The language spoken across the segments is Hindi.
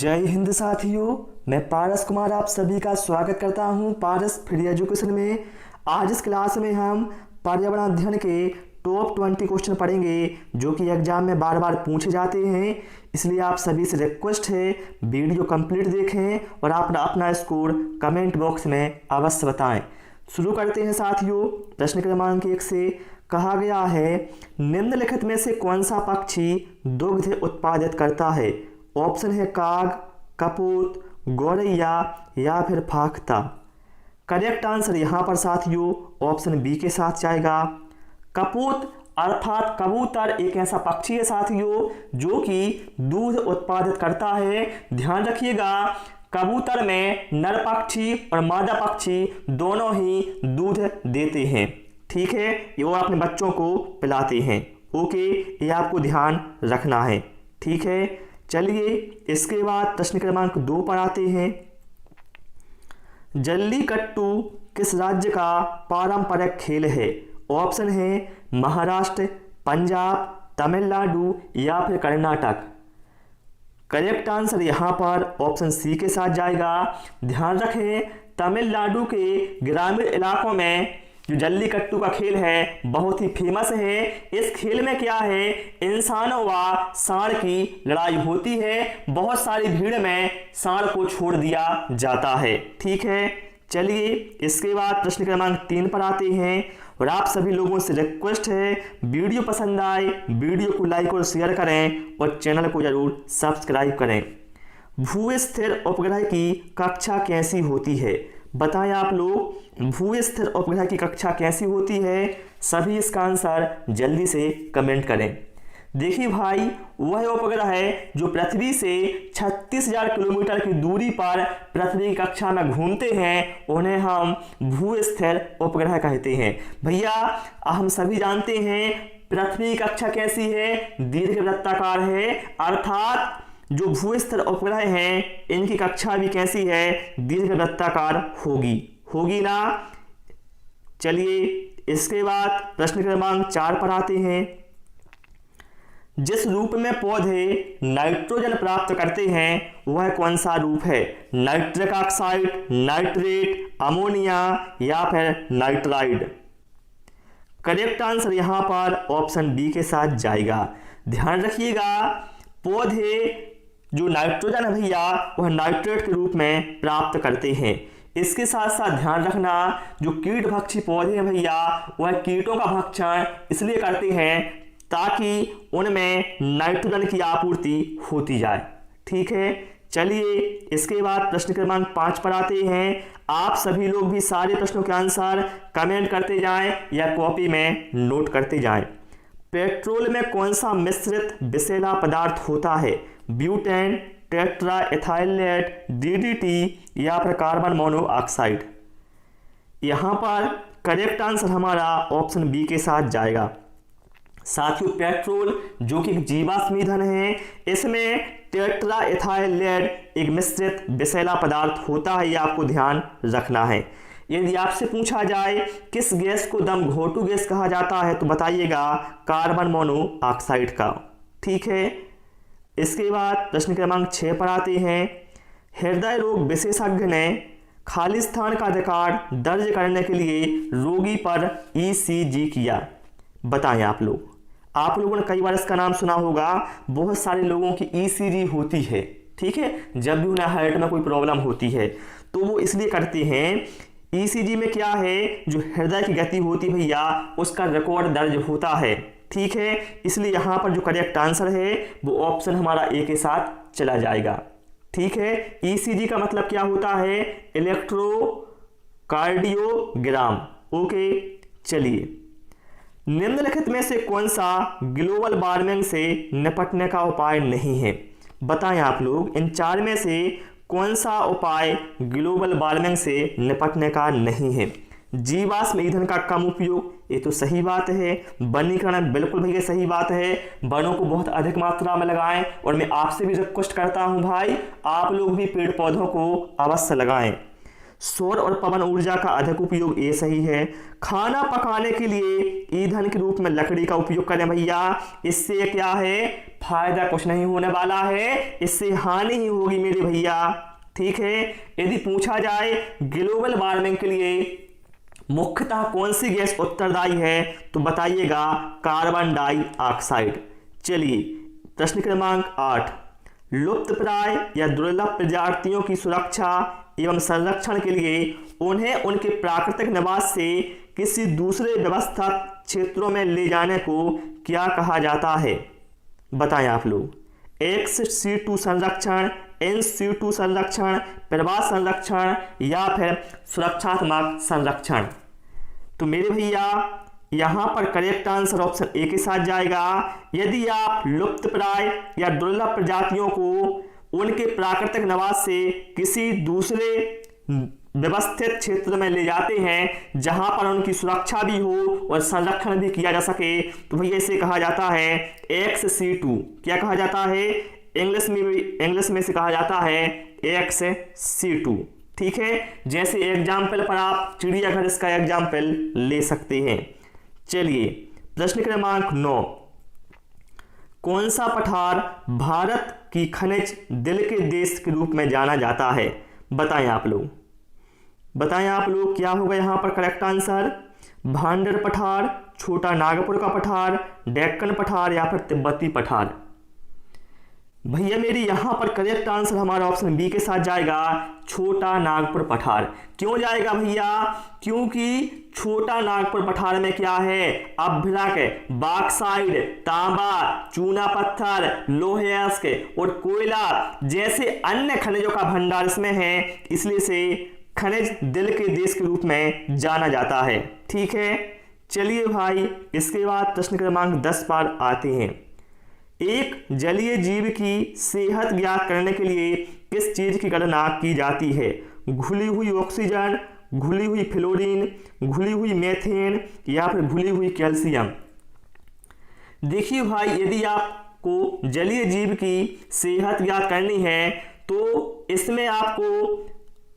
जय हिंद साथियों, मैं पारस कुमार आप सभी का स्वागत करता हूं पारस फ्री एजुकेशन में। आज इस क्लास में हम पर्यावरण अध्ययन के टॉप 20 क्वेश्चन पढ़ेंगे जो कि एग्जाम में बार बार पूछे जाते हैं। इसलिए आप सभी से रिक्वेस्ट है वीडियो कंप्लीट देखें और आप अपना स्कोर कमेंट बॉक्स में अवश्य बताएं। शुरू करते हैं साथियों। प्रश्न क्रमांक 1 से कहा गया है, निम्नलिखित में से कौन सा पक्षी दुग्ध उत्पादित करता है? ऑप्शन है काग, कपूत, गौरैया या फिर फाख्ता। करेक्ट आंसर यहाँ पर साथियों ऑप्शन बी के साथ जाएगा। कपूत अर्थात कबूतर एक ऐसा पक्षी है साथियों जो कि दूध उत्पादित करता है। ध्यान रखिएगा, कबूतर में नर पक्षी और मादा पक्षी दोनों ही दूध देते हैं। ठीक है, ये वो अपने बच्चों को पिलाते हैं। ओके, ये आपको ध्यान रखना है। ठीक है, चलिए इसके बाद प्रश्न क्रमांक 2 पर आते हैं। जल्लीकट्टू किस राज्य का पारंपरिक खेल है? ऑप्शन है महाराष्ट्र, पंजाब, तमिलनाडु या फिर कर्नाटक। करेक्ट आंसर यहाँ पर ऑप्शन सी के साथ जाएगा। ध्यान रखें, तमिलनाडु के ग्रामीण इलाकों में जो जल्लीकट्टू का खेल है बहुत ही फेमस है। इस खेल में क्या है, इंसानों व सांड की लड़ाई होती है। बहुत सारी भीड़ में सांड को छोड़ दिया जाता है। ठीक है, चलिए इसके बाद प्रश्न क्रमांक 3 पर आते हैं और आप सभी लोगों से रिक्वेस्ट है वीडियो पसंद आए वीडियो को लाइक और शेयर करें और चैनल को जरूर सब्सक्राइब करें। भू-स्थिर उपग्रह की कक्षा कैसी होती है? बताएं आप लोग, भू-स्थिर उपग्रह की कक्षा कैसी होती है? सभी इसका आंसर जल्दी से कमेंट करें। देखिए भाई, वह उपग्रह है जो पृथ्वी से 36,000 किलोमीटर की दूरी पर पृथ्वी की कक्षा में घूमते हैं, उन्हें हम भू-स्थिर उपग्रह कहते हैं। भैया हम सभी जानते हैं पृथ्वी की कक्षा कैसी है, दीर्घवृत्ताकार है। अर्थात जो भू-स्थिर उपग्रह हैं इनकी कक्षा भी कैसी है, दीर्घवृत्ताकार होगी ना। चलिए इसके बाद प्रश्न क्रमांक 4 पर आते हैं। जिस रूप में पौधे नाइट्रोजन प्राप्त करते हैं वह कौन सा रूप है? नाइट्रिक ऑक्साइड, नाइट्रेट, अमोनिया या फिर नाइट्राइड। करेक्ट आंसर यहां पर ऑप्शन बी के साथ जाएगा। ध्यान रखिएगा, पौधे जो नाइट्रोजन है भैया वह नाइट्रेट के रूप में प्राप्त करते हैं। इसके साथ साथ ध्यान रखना, जो कीट भक्षी पौधे हैं भैया वह कीटों का भक्षण इसलिए करते हैं ताकि उनमें नाइट्रोजन की आपूर्ति होती जाए। ठीक है, चलिए इसके बाद प्रश्न क्रमांक 5 पर आते हैं। आप सभी लोग भी सारे प्रश्नों के आंसर कमेंट करते जाएं या कॉपी में नोट करते जाएं। पेट्रोल में कौन सा मिश्रित विषैला पदार्थ होता है? ब्यूटेन, टेट्रा एथाइलेट, डीडीटी या फिर कार्बन मोनोऑक्साइड। यहां पर करेक्ट आंसर हमारा ऑप्शन बी के साथ जाएगा। साथियों, पेट्रोल जो कि जीवाश्म ईंधन है, इसमें टेट्रा एथाइलेट एक मिश्रित विषैला पदार्थ होता है, ये आपको ध्यान रखना है। यदि आपसे पूछा जाए किस गैस को दम घोटू गैस कहा जाता है तो बताइएगा कार्बन मोनोऑक्साइड का। ठीक है, इसके बाद प्रश्न क्रमांक 6 पर आते हैं। हृदय रोग विशेषज्ञ ने खालिस्तान का रिकॉर्ड दर्ज करने के लिए रोगी पर ईसीजी किया। बताएं आप लोगों ने कई बार इसका नाम सुना होगा। बहुत सारे लोगों की ईसीजी होती है। ठीक है, जब भी उन्हें हार्ट में कोई प्रॉब्लम होती है तो वो इसलिए करते हैं। ईसीजी में क्या है, जो हृदय की गति होती है भैया उसका रिकॉर्ड दर्ज होता है। ठीक है, इसलिए यहाँ पर जो करेक्ट आंसर है वो ऑप्शन हमारा ए के साथ चला जाएगा। ठीक है, ईसीजी का मतलब क्या होता है, इलेक्ट्रोकार्डियोग्राम। ओके, चलिए निम्नलिखित में से कौन सा ग्लोबल वार्मिंग से निपटने का उपाय नहीं है? बताएं आप लोग, इन 4 में से कौन सा उपाय ग्लोबल वार्मिंग से निपटने का नहीं है? जीवाश्म ईंधन का कम उपयोग, ये तो सही बात है। वनीकरण, बिल्कुल भैया सही बात है। वनों को बहुत अधिक मात्रा में लगाएं और मैं आपसे भी रिक्वेस्ट करता हूं भाई, आप लोग भी पेड़ पौधों को अवश्य लगाएं। सौर और पवन ऊर्जा का अधिक उपयोग, ये सही है। खाना पकाने के लिए ईंधन के रूप में लकड़ी का उपयोग करें भैया, इससे क्या है, फायदा कुछ नहीं होने वाला है, इससे हानि ही होगी मेरे भैया। ठीक है। यदि पूछा जाए ग्लोबल वार्मिंग के लिए मुख्यतः कौन सी गैस उत्तरदायी है, तो बताइएगा कार्बन डाइऑक्साइड। चलिए प्रश्न क्रमांक 8, लुप्तप्राय या दुर्लभ प्रजातियों की सुरक्षा एवं संरक्षण के लिए उन्हें उनके प्राकृतिक निवास से किसी दूसरे व्यवस्थित क्षेत्रों में ले जाने को क्या कहा जाता है, बताएं आप लोग। एक्स situ संरक्षण, इन situ संरक्षण, प्रवास संरक्षण या फिर सुरक्षात्मक संरक्षण। तो मेरे भैया यहाँ पर करेक्ट आंसर ऑप्शन ए के साथ जाएगा। यदि आप लुप्तप्राय या दुर्लभ प्रजातियों को उनके प्राकृतिक निवास से किसी दूसरे व्यवस्थित क्षेत्र में ले जाते हैं जहां पर उनकी सुरक्षा भी हो और संरक्षण भी किया जा सके, तो भैया इसे कहा जाता है एक्स situ। क्या कहा जाता है, इंग्लिश में से कहा जाता है एक्स situ। ठीक है। जैसे एग्जाम्पल पर आप चिड़ियाघर इसका एग्जाम्पल ले सकते हैं। चलिए प्रश्न क्रमांक 9, कौन सा पठार भारत की खनिज दिल के देश के रूप में जाना जाता है, बताएं आप लोग। क्या होगा यहाँ पर करेक्ट आंसर, भांडर पठार, छोटा नागपुर का पठार, डेक्कन पठार या फिर तिब्बती पठार। भैया मेरी यहाँ पर करेक्ट आंसर हमारा ऑप्शन बी के साथ जाएगा, छोटा नागपुर पठार। क्यों जाएगा भैया, क्योंकि छोटा नागपुर पठार में क्या है, अभ्रक, बॉक्साइट, तांबा, चूना पत्थर, लोहे अयस्क और कोयला जैसे अन्य खनिजों का भंडार इसमें है, इसलिए से खनिज दिल के देश के रूप में जाना जाता है। ठीक है। चलिए भाई इसके बाद प्रश्न क्रमांक 10 पर आते हैं। एक जलीय जीव की सेहत ज्ञात करने के लिए किस चीज की गणना की जाती है, घुली हुई ऑक्सीजन, घुली हुई फ्लोरीन, घुली हुई मीथेन या फिर घुली हुई कैल्शियम। देखिए भाई यदि आपको जलीय जीव की सेहत ज्ञात करनी है तो इसमें आपको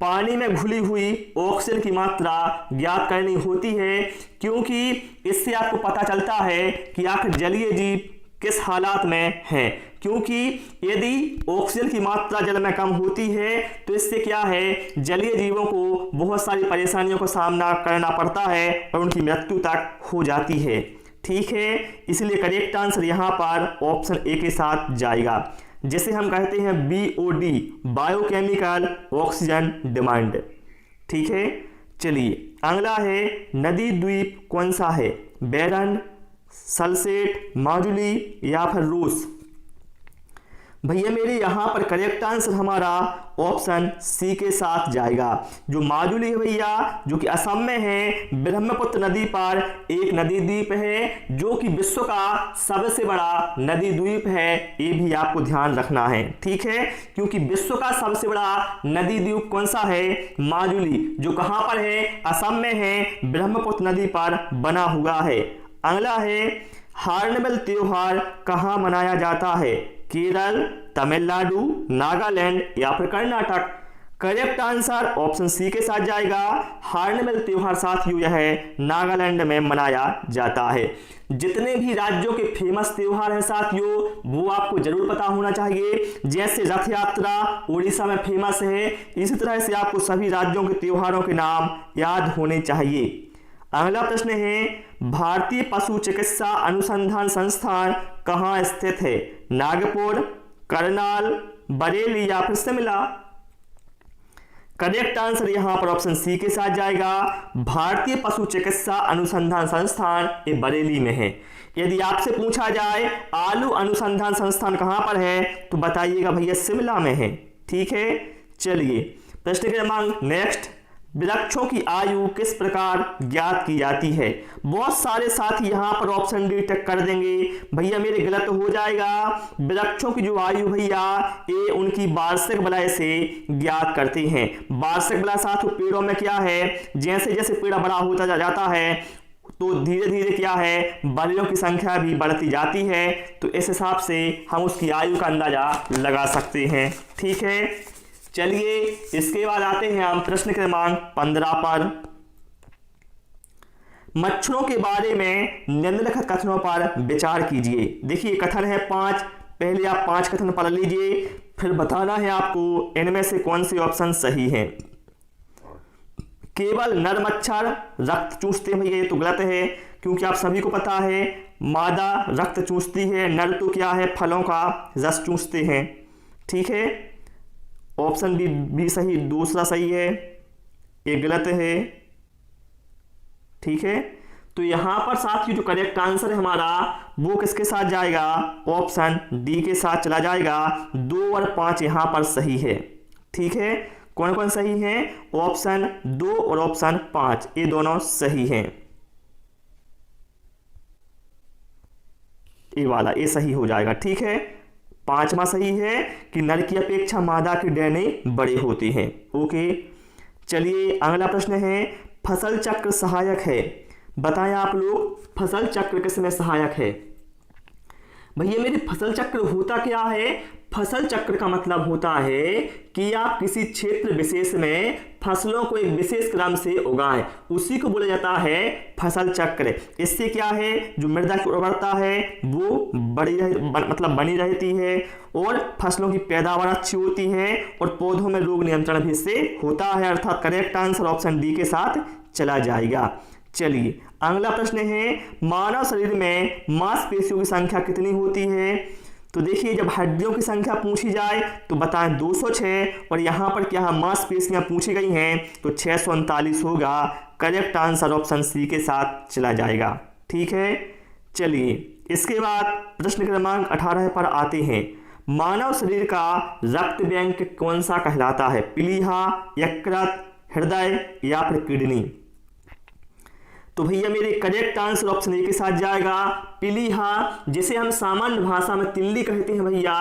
पानी में घुली हुई ऑक्सीजन की मात्रा ज्ञात करनी होती है, क्योंकि इससे आपको पता चलता है कि आखिर जलीय जीव किस हालात में है। क्योंकि यदि ऑक्सीजन की मात्रा जल में कम होती है तो इससे क्या है, जलीय जीवों को बहुत सारी परेशानियों का सामना करना पड़ता है और उनकी मृत्यु तक हो जाती है। ठीक है। इसलिए करेक्ट आंसर यहाँ पर ऑप्शन ए के साथ जाएगा, जिसे हम कहते हैं BOD, बायोकेमिकल ऑक्सीजन डिमांड। ठीक है। चलिए अगला है नदी द्वीप कौन सा है, बैरन, सल्सेट, माजुली या फिर रूस। भैया मेरे यहाँ पर करेक्ट आंसर हमारा ऑप्शन सी के साथ जाएगा। जो माजुली है भैया, जो कि असम में है, ब्रह्मपुत्र नदी पर एक नदी द्वीप है जो कि विश्व का सबसे बड़ा नदी द्वीप है, ये भी आपको ध्यान रखना है। ठीक है। क्योंकि विश्व का सबसे बड़ा नदी द्वीप कौन सा है, माजुली, जो कहाँ पर है, असम में है, ब्रह्मपुत्र नदी पर बना हुआ है। अगला है हार्नबिल त्योहार कहाँ मनाया जाता है, केरल, तमिलनाडु, नागालैंड या फिर Karnataka. Correct answer option C के साथ जाएगा। हार्नबिल त्योहार साथियों यह नागालैंड में मनाया जाता है। जितने भी राज्यों के फेमस त्योहार हैं साथियों वो आपको जरूर पता होना चाहिए। जैसे रथ यात्रा उड़ीसा में फेमस है, इसी तरह से आपको सभी राज्यों के त्योहारों के नाम याद होने चाहिए। अगला प्रश्न है भारतीय पशु चिकित्सा अनुसंधान संस्थान कहाँ स्थित है, नागपुर, करनाल, बरेली या फिर शिमला। करेक्ट आंसर यहां पर ऑप्शन सी के साथ जाएगा। भारतीय पशु चिकित्सा अनुसंधान संस्थान ये बरेली में है। यदि आपसे पूछा जाए आलू अनुसंधान संस्थान कहां पर है तो बताइएगा भैया शिमला में है। ठीक है। चलिए प्रश्न क्रमांक नेक्स्ट, वृक्षों की आयु किस प्रकार ज्ञात की जाती है। बहुत सारे साथी यहां पर ऑप्शन डी टिक कर देंगे, भैया मेरे गलत हो जाएगा। वृक्षों की जो आयु भैया ये उनकी वार्षिक वलय से ज्ञात करते हैं। वार्षिक वलय साथियों पेड़ों में क्या है, जैसे जैसे पेड़ बड़ा होता जाता है तो धीरे धीरे क्या है बलियों की संख्या भी बढ़ती जाती है, तो इस हिसाब से हम उसकी आयु का अंदाजा लगा सकते हैं। ठीक है। चलिए इसके बाद आते हैं हम प्रश्न क्रमांक 15 पर। मच्छरों के बारे में निम्नलिखित कथनों पर विचार कीजिए। देखिए कथन है 5, पहले आप 5 कथन पढ़ लीजिए, फिर बताना है आपको इनमें से कौन से ऑप्शन सही हैं। केवल नर मच्छर रक्त चूसते हैं, ये तो गलत है, क्योंकि आप सभी को पता है मादा रक्त चूसती है, नर तो क्या है फलों का रस चूसते हैं। ठीक है, ऑप्शन बी सही, दूसरा सही है, ये गलत है। ठीक है, तो यहां पर साथियों जो करेक्ट आंसर है हमारा वो किसके साथ जाएगा, ऑप्शन डी के साथ चला जाएगा। 2 और 5 यहां पर सही है। ठीक है, कौन कौन सही है, ऑप्शन 2 और ऑप्शन 5 ये दोनों सही हैं। ये वाला ये सही हो जाएगा। ठीक है, 5वां सही है कि नर की अपेक्षा मादा की डैने बड़े होते हैं। ओके, चलिए अगला प्रश्न है, फसल चक्र सहायक है, बताएं आप लोग फसल चक्र किसमें सहायक है। भैया मेरी फसल चक्र होता क्या है, फसल चक्र का मतलब होता है कि आप किसी क्षेत्र विशेष में फसलों को एक विशेष क्रम से उगाएं, उसी को बोला जाता है फसल चक्र। इससे क्या है, जो मृदा की उर्वरता है वो बनी रहती है और फसलों की पैदावार अच्छी होती है और पौधों में रोग नियंत्रण भी इससे होता है। अर्थात करेक्ट आंसर ऑप्शन डी के साथ चला जाएगा। चलिए अगला प्रश्न है, मानव शरीर में मांसपेशियों की संख्या कितनी होती है। तो देखिए जब हड्डियों की संख्या पूछी जाए तो बताएं 206, और यहाँ पर क्या मांसपेशियां पूछी गई हैं तो 639 होगा। करेक्ट आंसर ऑप्शन सी के साथ चला जाएगा। ठीक है, चलिए इसके बाद प्रश्न क्रमांक 18 पर आते हैं, मानव शरीर का रक्त बैंक कौन सा कहलाता है, प्लीहा, यकृत, हृदय या फिर किडनी। तो भैया मेरे करेक्ट आंसर ऑप्शन ए के साथ जाएगा, प्लीहा, जिसे हम सामान्य भाषा में तिल्ली कहते हैं भैया।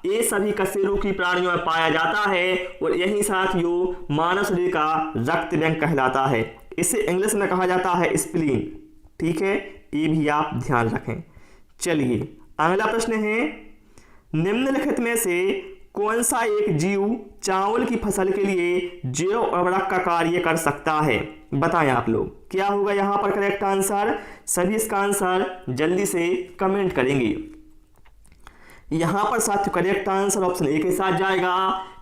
ये सभी कशेरुकी प्राणियों में पाया जाता है और यही साथियों मानव शरीर का रक्त बैंक कहलाता है। इसे इंग्लिश में कहा जाता है स्प्लीन। ठीक है, ये भी आप ध्यान रखें। चलिए अगला प्रश्न है, निम्नलिखित में से कौन सा एक जीव चावल की फसल के लिए जैव उर्वरक का कार्य कर सकता है, बताएं आप लोग क्या होगा यहाँ पर करेक्ट आंसर। सभी इसका आंसर जल्दी से कमेंट करेंगे। यहाँ पर साथियों करेक्ट आंसर ऑप्शन ए के साथ जाएगा,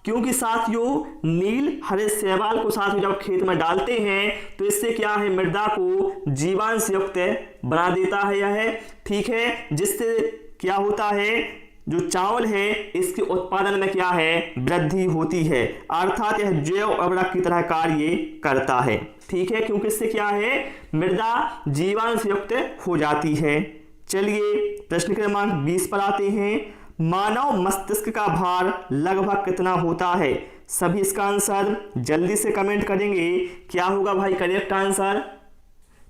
क्योंकि साथियों नील हरे शैवाल को साथियों जब खेत में डालते हैं तो इससे क्या है, मृदा को जीवांश युक्त बना देता है यह। ठीक है, जिससे क्या होता है, जो चावल है इसके उत्पादन में क्या है, वृद्धि होती है। अर्थात यह जैव उर्वरक की तरह कार्य करता है। ठीक है, क्योंकि इससे क्या है, मृदा जीवांश युक्त हो जाती है। चलिए प्रश्न क्रमांक 20 पर आते हैं, मानव मस्तिष्क का भार लगभग कितना होता है। सभी इसका आंसर जल्दी से कमेंट करेंगे। क्या होगा भाई करेक्ट आंसर।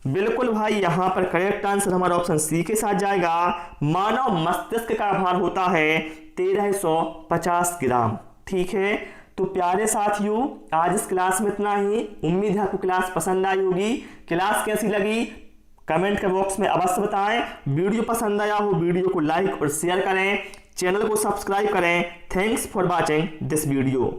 बिल्कुल भाई, यहाँ पर करेक्ट आंसर हमारा ऑप्शन सी के साथ जाएगा। मानव मस्तिष्क का भार होता है 1350 ग्राम। ठीक है, तो प्यारे साथियों आज इस क्लास में इतना ही। उम्मीद है आपको क्लास पसंद आई होगी। क्लास कैसी लगी कमेंट के बॉक्स में अवश्य बताएं। वीडियो पसंद आया हो वीडियो को लाइक और शेयर करें, चैनल को सब्सक्राइब करें। Thanks for watching this video.